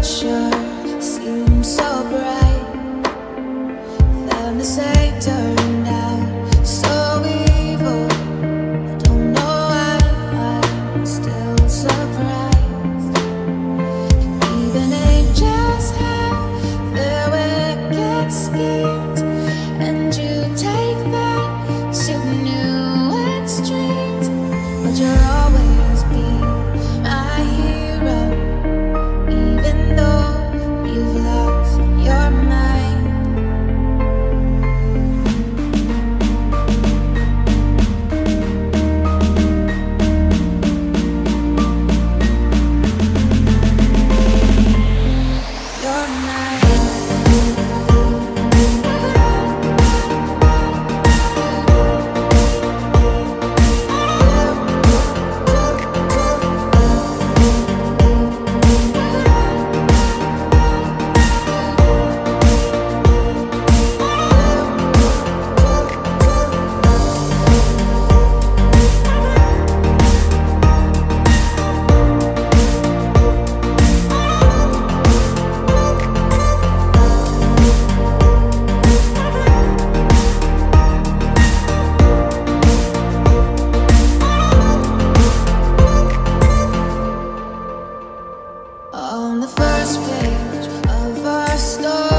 future seemed so bright, then the same turned out so evil. I don't know why I'm still surprised. Even angels have their wicked schemes, and you take that to new extremes. But you'll always be my hero, even though you've lost your mind. You're mine. On the first page of our story,